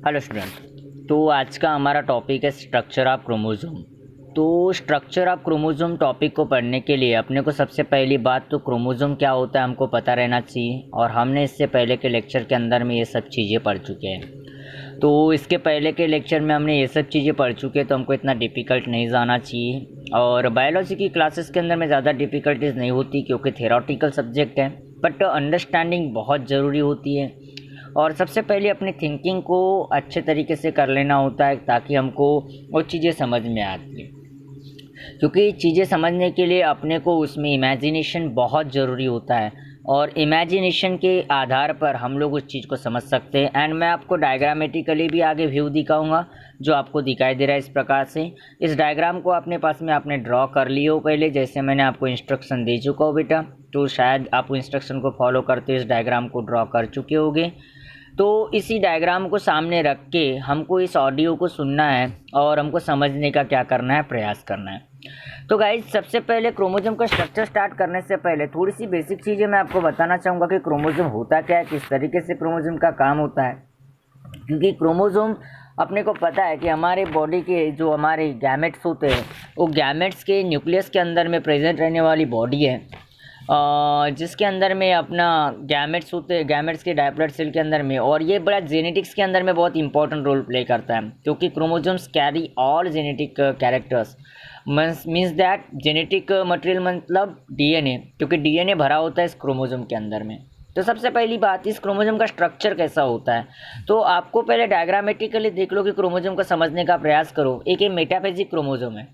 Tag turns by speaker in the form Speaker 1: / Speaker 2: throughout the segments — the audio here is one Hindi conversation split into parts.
Speaker 1: Hello student. तो आज का हमारा टॉपिक है स्ट्रक्चर ऑफ क्रोमोसोम। तो स्ट्रक्चर ऑफ क्रोमोसोम टॉपिक को पढ़ने के लिए अपने को सबसे पहली बात तो क्रोमोसोम क्या होता है हमको पता रहना चाहिए, और हमने इससे पहले के लेक्चर के अंदर में ये सब चीज़ें पढ़ चुके हैं। तो इसके पहले के लेक्चर में हमने ये सब चीज़ें पढ़ चुके हैं, तो हमको इतना डिफ़िकल्ट नहीं जाना चाहिए। और बायोलॉजी की क्लासेस के अंदर में ज़्यादा डिफ़िकल्टीज नहीं होती क्योंकि थेरोटिकल सब्जेक्ट है, बट अंडरस्टैंडिंग बहुत ज़रूरी होती है। और सबसे पहले अपनी थिंकिंग को अच्छे तरीके से कर लेना होता है ताकि हमको वो चीज़ें समझ में आती है, क्योंकि चीज़ें समझने के लिए अपने को उसमें इमेजिनेशन बहुत ज़रूरी होता है, और इमेजिनेशन के आधार पर हम लोग उस चीज़ को समझ सकते हैं। एंड मैं आपको डायग्रामेटिकली भी आगे व्यू दिखाऊंगा जो आपको दिखाई दे रहा है इस प्रकार से। इस डायग्राम को अपने पास में आपने ड्रॉ कर लिया हो पहले, जैसे मैंने आपको इंस्ट्रक्शन दे चुका हूँ बेटा, तो शायद आप इंस्ट्रक्शन को फॉलो करते इस डायग्राम को ड्रॉ कर चुके होंगे। तो इसी डायग्राम को सामने रख के हमको इस ऑडियो को सुनना है और हमको समझने का क्या करना है, प्रयास करना है। तो गाइज सबसे पहले क्रोमोसोम का स्ट्रक्चर स्टार्ट करने से पहले थोड़ी सी बेसिक चीज़ें मैं आपको बताना चाहूँगा कि क्रोमोसोम होता क्या है, किस तरीके से क्रोमोसोम का काम होता है। क्योंकि क्रोमोसोम अपने को पता है कि हमारे बॉडी के जो हमारे गैमेट्स होते हैं वो गैमेट्स के न्यूक्लियस के अंदर में प्रेजेंट रहने वाली बॉडी है, जिसके अंदर में अपना गैमेट्स होते हैं, गैमेट्स के डायप्लॉइड सेल के अंदर में। और ये बड़ा जेनेटिक्स के अंदर में बहुत इंपॉर्टेंट रोल प्ले करता है, क्योंकि chromosomes carry all genetic characters. Means that genetic material मतलब डीएनए, क्योंकि डीएनए भरा होता है इस क्रोमोसोम के अंदर में। तो सबसे पहली बात, इस क्रोमोसोम का स्ट्रक्चर कैसा होता है, तो आपको पहले डायग्रामेटिकली देख लो कि क्रोमोसोम को समझने का प्रयास करो। एक ये मेटाफेजिक क्रोमोसोम है।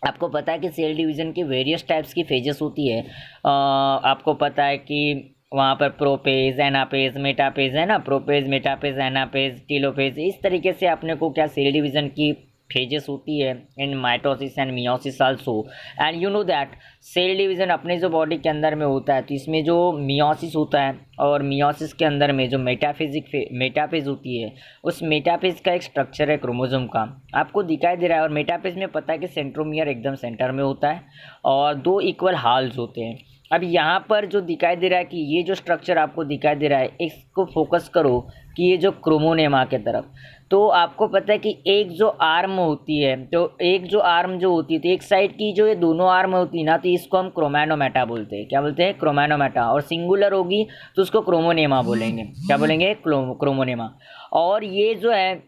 Speaker 1: आपको पता है कि सेल डिवीज़न की वेरियस टाइप्स की फेजेस होती है। आपको पता है कि वहाँ पर प्रोपेज, एनापेज, मेटापेज है ना, प्रोपेज, मेटापेज, एनापेज, टीलोपेज, इस तरीके से अपने को क्या सेल डिवीज़न की फेजेस होती है in mitosis and meiosis also. And you know that cell division अपने जो बॉडी के अंदर में होता है, तो इसमें जो मियोसिस होता है और मियोसिस के अंदर में जो मेटाफेज होती है, उस मेटाफेज का एक स्ट्रक्चर है क्रोमोसोम का, आपको दिखाई दे रहा है। और मेटाफेज में पता है कि सेंट्रोमियर एकदम सेंटर में होता है और दो इक्वल हाल्स होते हैं। अब यहाँ पर जो दिखाई दे रहा है कि ये जो स्ट्रक्चर आपको दिखाई दे रहा है, इसको फोकस करो कि ये जो क्रोमोनेमा के तरफ, तो आपको पता है कि एक जो आर्म होती है, तो एक जो आर्म जो होती है, तो एक साइड की जो ये दोनों आर्म होती है ना, तो इसको हम क्रोमैनोमेटा बोलते हैं। क्या बोलते हैं? क्रोमैनोमेटा। और सिंगुलर होगी तो उसको क्रोमोनेमा बोलेंगे। क्या बोलेंगे? क्रोमोनेमा। और ये जो है,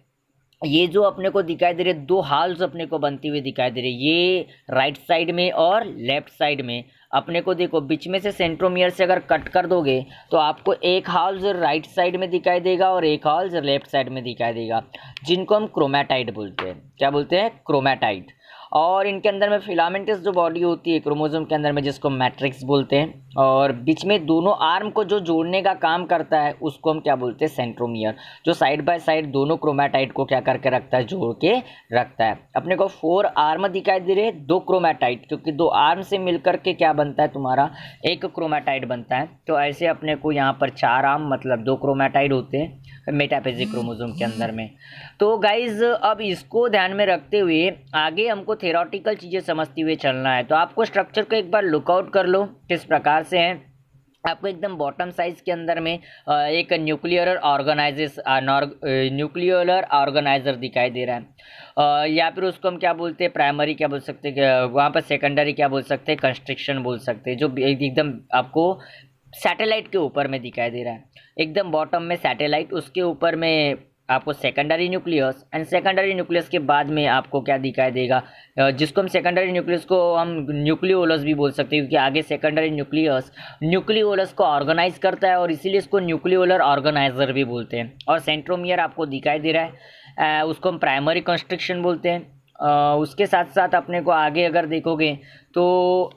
Speaker 1: ये जो अपने को दिखाई दे रहे दो हाल्स अपने को बनती हुई दिखाई दे रही, ये राइट साइड में और लेफ्ट साइड में। अपने को देखो बीच में से सेंट्रोमियर से अगर कट कर दोगे तो आपको एक हाल्स राइट साइड में दिखाई देगा और एक हाल्स लेफ्ट साइड में दिखाई देगा, जिनको हम क्रोमैटाइड बोलते हैं। क्या बोलते हैं? क्रोमैटाइड। और इनके अंदर में फिलामेंटस जो बॉडी होती है क्रोमोसोम के अंदर में, जिसको मैट्रिक्स बोलते हैं, और बीच में दोनों आर्म को जो जोड़ने का काम करता है उसको हम क्या बोलते हैं? सेंट्रोमियर, जो साइड बाय साइड दोनों क्रोमैटाइड को क्या करके रखता है? जोड़ के रखता है। अपने को 4 आर्म दिखाई दे रहे, 2 क्रोमैटाइड, क्योंकि 2 आर्म से मिलकर के क्या बनता है तुम्हारा? एक क्रोमैटाइड बनता है। तो ऐसे अपने को यहाँ पर 4 आर्म मतलब 2 क्रोमैटाइड होते हैं मेटाफेजिक क्रोमोसोम के अंदर में। तो गाइज अब इसको ध्यान में रखते हुए आगे हमको थेरोटिकल चीज़ें समझते हुए चलना है। तो आपको स्ट्रक्चर को एक बार लुकआउट कर लो किस प्रकार से है। आपको एकदम बॉटम साइज के अंदर में एक न्यूक्लियर ऑर्गेनाइजर दिखाई दे रहा है, या फिर उसको हम क्या बोलते हैं? प्राइमरी क्या बोल सकते हैं, वहाँ पर सेकेंडरी क्या बोल सकते हैं? कंस्ट्रक्शन बोल सकते हैं, जो एकदम आपको सैटेलाइट के ऊपर में दिखाई दे रहा है। एकदम बॉटम में सैटेलाइट, उसके ऊपर में आपको secondary nucleus, and secondary nucleus के बाद में आपको क्या दिखाई देगा? जिसको हम सेकेंडरी न्यूक्लियस को हम न्यूक्लियोलस भी बोल सकते हैं, क्योंकि आगे सेकेंडरी न्यूक्लियोलस को ऑर्गेनाइज करता है और इसीलिए इसको न्यूक्लियोलर ऑर्गेनाइजर भी बोलते हैं। और सेंट्रोमियर आपको दिखाई दे रहा है, उसको हम प्राइमरी कंस्ट्रक्शन बोलते हैं। उसके साथ साथ अपने को आगे अगर देखोगे तो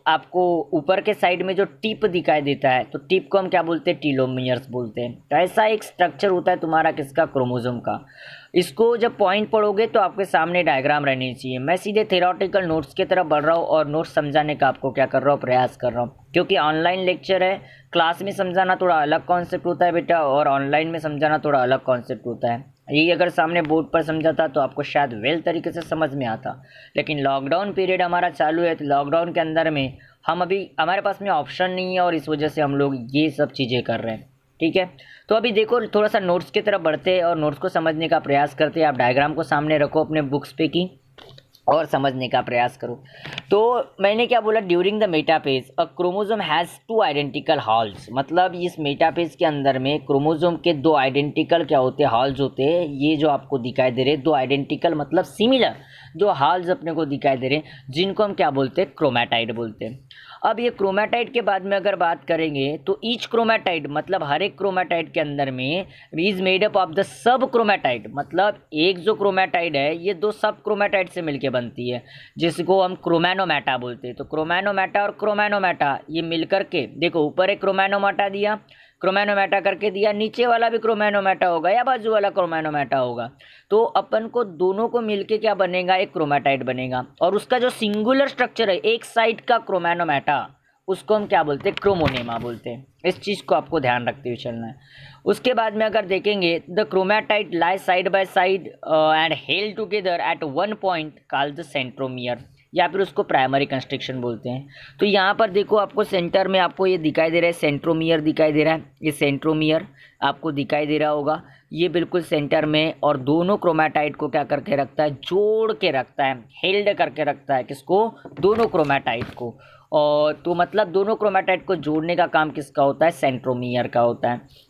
Speaker 1: आपको ऊपर के साइड में जो टिप दिखाई देता है, तो टिप को हम क्या बोलते हैं? टीलोमियर्स बोलते हैं। तो ऐसा एक स्ट्रक्चर होता है तुम्हारा किसका? क्रोमोसोम का। इसको जब पॉइंट पढ़ोगे तो आपके सामने डायग्राम रहनी चाहिए। मैं सीधे थेरोटिकल नोट्स की तरफ बढ़ रहा हूँ और नोट्स समझाने का आपको क्या कर रहा हूँ? प्रयास कर रहा हूँ, क्योंकि ऑनलाइन लेक्चर है। क्लास में समझाना थोड़ा अलग कॉन्सेप्ट होता है बेटा, और ऑनलाइन में समझाना थोड़ा अलग कॉन्सेप्ट होता है। यही अगर सामने बोर्ड पर समझाता तो आपको शायद वेल तरीके से समझ में आता, लेकिन लॉकडाउन पीरियड हमारा चालू है, तो लॉकडाउन के अंदर में हम अभी हमारे पास में ऑप्शन नहीं है, और इस वजह से हम लोग ये सब चीज़ें कर रहे हैं। ठीक है। तो अभी देखो थोड़ा सा नोट्स की तरफ बढ़ते हैं और नोट्स को समझने का प्रयास करते हैं। आप डायग्राम को सामने रखो अपने बुक्स पे की और समझने का प्रयास करो। तो मैंने क्या बोला, during the metaphase a chromosome has two identical halls, मतलब इस मेटाफेज के अंदर में क्रोमोसोम के दो आइडेंटिकल क्या होते हैं, हॉल्स होते हैं। ये जो आपको दिखाई दे रहे हैं दो आइडेंटिकल मतलब सिमिलर जो हॉल्स अपने को दिखाई दे रहे हैं, जिनको हम क्या बोलते हैं, क्रोमैटाइड बोलते हैं। अब ये क्रोमैटाइड के बाद में अगर बात करेंगे तो ईच क्रोमैटाइड मतलब हर एक क्रोमैटाइड के अंदर में is made up of the sub chromatid, मतलब एक जो क्रोमैटाइड है ये दो सब क्रोमैटाइड से मिलके बनती है, जिसको हम क्रोमैनोमैटा बोलते हैं। तो क्रोमैनोमैटा और क्रोमैनोमैटा ये मिलकर के देखो, ऊपर एक क्रोमैनोमैटा दिया, क्रोमैनोमैटा करके दिया, नीचे वाला भी क्रोमैनोमैटा होगा या बाजू वाला क्रोमैनोमैटा होगा। तो अपन को दोनों को मिलके क्या बनेगा, एक क्रोमैटाइड बनेगा। और उसका जो सिंगुलर स्ट्रक्चर है एक साइड का क्रोमैनोमैटा, उसको हम क्या बोलते हैं, क्रोमोनेमा बोलते हैं। इस चीज़ को आपको ध्यान रखते हुए चलना है। उसके बाद में अगर देखेंगे the chromatid lie side by side and held together at one point called the centromere, या फिर उसको प्राइमरी कंस्ट्रक्शन बोलते हैं। तो यहाँ पर देखो आपको सेंटर में आपको ये दिखाई दे रहा है, सेंट्रोमियर दिखाई दे रहा है, ये सेंट्रोमियर आपको दिखाई दे रहा होगा, ये बिल्कुल सेंटर में। और दोनों क्रोमैटाइड को क्या करके रखता है, जोड़ के रखता है, हेल्ड करके रखता है, किसको, दोनों क्रोमैटाइड को। और तो मतलब दोनों क्रोमैटाइड को जोड़ने का काम किसका होता है, सेंट्रोमियर का होता है।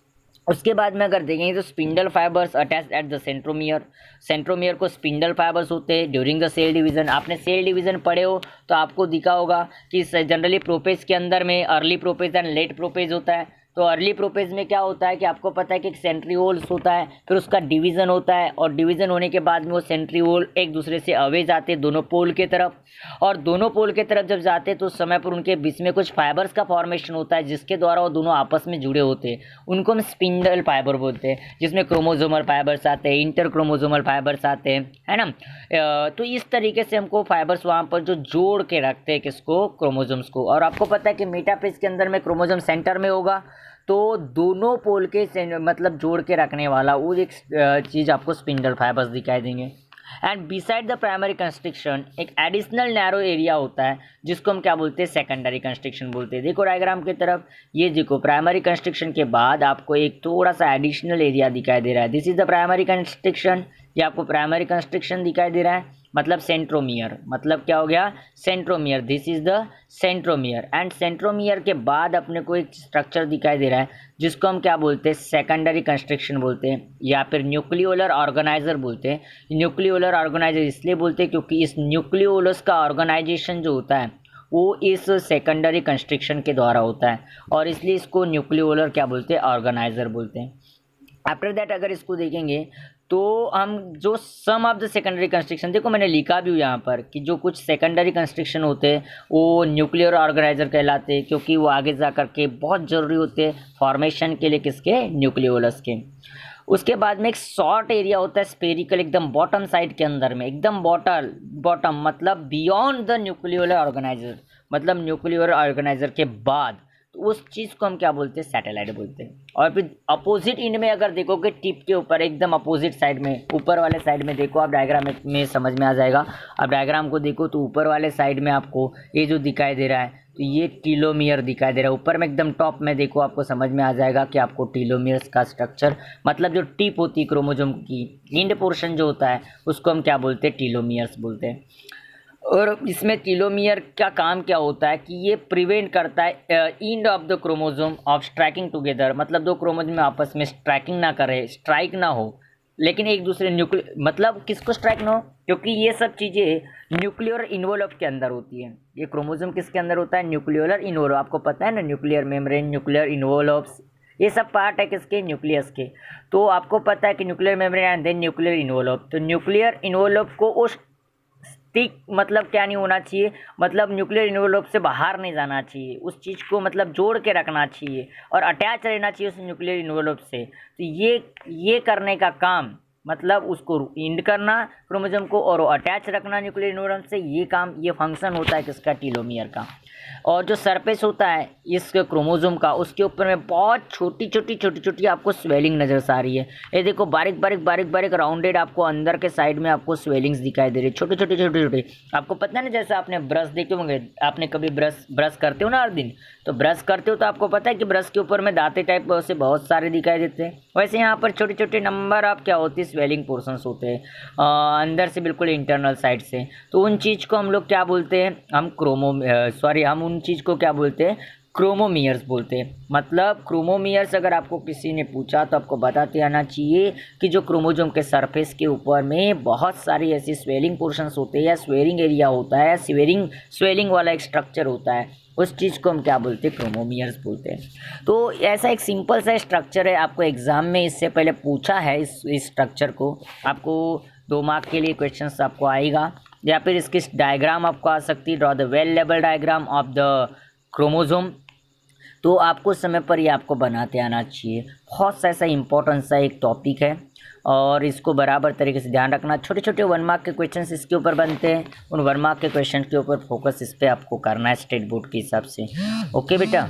Speaker 1: उसके बाद में अगर देखेंगे तो spindle fibres attach at the centromere, centromere को स्पिंडल फाइबर्स होते हैं ड्यूरिंग द सेल डिवीजन। आपने सेल डिवीजन पढ़े हो तो आपको दिखा होगा कि जनरली प्रोपेज के अंदर में अर्ली प्रोपेज एंड लेट प्रोपेज होता है। तो अर्ली प्रोपेज में क्या होता है कि आपको पता है कि एक सेंट्रीओल्स होता है, फिर उसका डिवीज़न होता है, और डिवीज़न होने के बाद में वो सेंट्रीओल एक दूसरे से अवे जाते हैं दोनों पोल के तरफ। और दोनों पोल के तरफ जब जाते हैं तो उस समय पर उनके बीच में कुछ फाइबर्स का फॉर्मेशन होता है, जिसके द्वारा वो दोनों आपस में जुड़े होते हैं, उनको हम स्पिंडल फाइबर बोलते हैं, जिसमें क्रोमोजोमल फाइबर्स आते हैं, इंटर क्रोमोजोमल फाइबर्स आते हैं, है ना। तो इस तरीके से हमको फाइबर्स वहाँ पर जो जोड़ के रखते हैं किसको, क्रोमोजोम्स को। और आपको पता है कि मेटाफेज के अंदर में क्रोमोजोम सेंटर में होगा, तो दोनों पोल के मतलब जोड़ के रखने वाला वो एक चीज़ आपको स्पिंडल फाइबर्स दिखाई देंगे। And beside the primary constriction एक एडिशनल नैरो एरिया होता है, जिसको हम क्या बोलते हैं, सेकेंडरी कंस्ट्रक्शन बोलते हैं। देखो डायग्राम की तरफ, ये देखो प्राइमरी कंस्ट्रक्शन के बाद आपको एक थोड़ा सा एडिशनल एरिया दिखाई दे रहा है, this is the primary constriction. ये आपको प्राइमरी कंस्ट्रक्शन दिखाई दे रहा है, मतलब सेंट्रोमियर, मतलब क्या हो गया, centromere, this is the centromere. And centromere के बाद अपने को एक स्ट्रक्चर दिखाई दे रहा है, जिसको हम क्या बोलते हैं, सेकेंडरी कंस्ट्रक्शन बोलते हैं, या फिर न्यूक्लियोलर ऑर्गेनाइजर बोलते हैं। न्यूक्लियोलर ऑर्गेनाइजर इसलिए बोलते हैं क्योंकि इस न्यूक्लियोलस का ऑर्गेनाइजेशन जो होता है वो इस सेकेंडरी कंस्ट्रक्शन के द्वारा होता है, और इसलिए इसको न्यूक्लियोलर क्या बोलते हैं, ऑर्गेनाइजर बोलते हैं। आफ्टर दैट अगर इसको देखेंगे तो हम जो सम ऑफ द सेकेंडरी कंस्ट्रक्शन, देखो मैंने लिखा भी हूँ यहाँ पर कि जो कुछ सेकेंडरी कंस्ट्रक्शन होते हैं वो न्यूक्लियर ऑर्गेनाइजर कहलाते हैं, क्योंकि वो आगे जा कर के बहुत ज़रूरी होते हैं फॉर्मेशन के लिए, किसके, न्यूक्लियोलस के। उसके बाद में एक शॉर्ट एरिया होता है स्पेरिकल, एकदम बॉटम साइड के अंदर में, एकदम बॉटम मतलब बियॉन्ड द न्यूक्लियोलर ऑर्गेनाइजर, मतलब न्यूक्लियर ऑर्गेनाइजर के बाद, तो उस चीज़ को हम क्या बोलते हैं, सैटेलाइट बोलते हैं। और फिर अपोजिट इंड में अगर देखोगे टिप के ऊपर एकदम अपोजिट साइड में, ऊपर वाले साइड में देखो आप, डायग्राम में समझ में आ जाएगा। आप डायग्राम को देखो तो ऊपर वाले साइड में आपको ये जो दिखाई दे रहा है, तो ये टीलोमियर दिखाई दे रहा है ऊपर में, एकदम टॉप में देखो, आपको समझ में आ जाएगा कि आपको टीलोमियर्स का स्ट्रक्चर, मतलब जो टिप होती है क्रोमोजोम की, इंड पोर्शन जो होता है उसको हम क्या बोलते हैं, टीलोमियर्स बोलते हैं। और इसमें टीलोमियर का काम क्या होता है कि ये प्रिवेंट करता है end of the chromosome of striking together, मतलब दो क्रोमोजोम आपस में स्ट्राइकिंग ना करे, स्ट्राइक ना हो, लेकिन एक दूसरे मतलब किसको स्ट्राइक ना हो, क्योंकि ये सब चीज़ें न्यूक्लियर इन्वोल्व के अंदर होती है। ये क्रोमोजोम किसके अंदर होता है, न्यूक्लियर इन्वोल्व, आपको पता है ना, न्यूक्लियर मेम्ब्रेन, न्यूक्लियर इन्वोल्व्स, ये सब पार्ट है किसके, न्यूक्लियस के। तो आपको पता है कि nuclear membrane and then nuclear envelope, तो न्यूक्लियर इन्वोल्व को उस स्टिक मतलब क्या नहीं होना चाहिए, मतलब न्यूक्लियर इन्वोल्व से बाहर नहीं जाना चाहिए, उस चीज़ को मतलब जोड़ के रखना चाहिए और अटैच रहना चाहिए उस न्यूक्लियर इन्वोल्व से। तो ये करने का काम मतलब उसको इंड करना क्रोमोसोम को और अटैच रखना न्यूक्लियर न्यूरॉन से, ये काम, ये फंक्शन होता है किसका, टीलोमियर का। और जो सरफेस होता है इस क्रोमोसोम का, उसके ऊपर में बहुत छोटी छोटी आपको स्वेलिंग नज़र आ रही है। ये देखो बारीक बारीक राउंडेड आपको अंदर के साइड में आपको स्वेलिंग्स दिखाई दे रही है, छोटे छोटे। आपको पता है ना, जैसे आपने ब्रश देखे होंगे, आपने कभी ब्रश करते हो ना हर दिन, तो ब्रश करते हो तो आपको पता है कि ब्रश के ऊपर में दांते टाइप से बहुत सारे दिखाई देते हैं। वैसे यहाँ पर छोटे छोटे नंबर आप क्या होती है, स्वेलिंग पोर्शंस होते हैं अंदर से, बिल्कुल इंटरनल साइड से। तो उन चीज़ को हम लोग क्या बोलते हैं, हम उन चीज़ को क्या बोलते हैं, क्रोमोमियर्स बोलते हैं। मतलब क्रोमोमियर्स अगर आपको किसी ने पूछा तो आपको बताते आना चाहिए कि जो क्रोमोसोम के सरफेस के ऊपर में बहुत सारी ऐसी स्वेलिंग पोर्शंस होते हैं, या स्वेलिंग एरिया होता है, स्वेलिंग वाला एक स्ट्रक्चर होता है, उस चीज़ को हम क्या बोलते हैं, क्रोमोमियर्स बोलते हैं। तो ऐसा एक सिंपल सा स्ट्रक्चर है, आपको एग्जाम में इससे पहले पूछा है इस स्ट्रक्चर को। आपको 2 मार्क के लिए क्वेश्चंस आपको आएगा, या फिर इसकी डायग्राम आपको आ सकती है, draw the well label diagram of the chromosome. तो आपको समय पर ये आपको बनाते आना चाहिए। बहुत सा ऐसा इंपॉर्टेंट सा एक टॉपिक है, और इसको बराबर तरीके से ध्यान रखना। छोटे छोटे 1 मार्क के क्वेश्चंस इसके ऊपर बनते हैं, उन 1 मार्क के क्वेश्चन के ऊपर फोकस इस पर आपको करना है स्टेट बोर्ड के हिसाब से। ओके बेटा।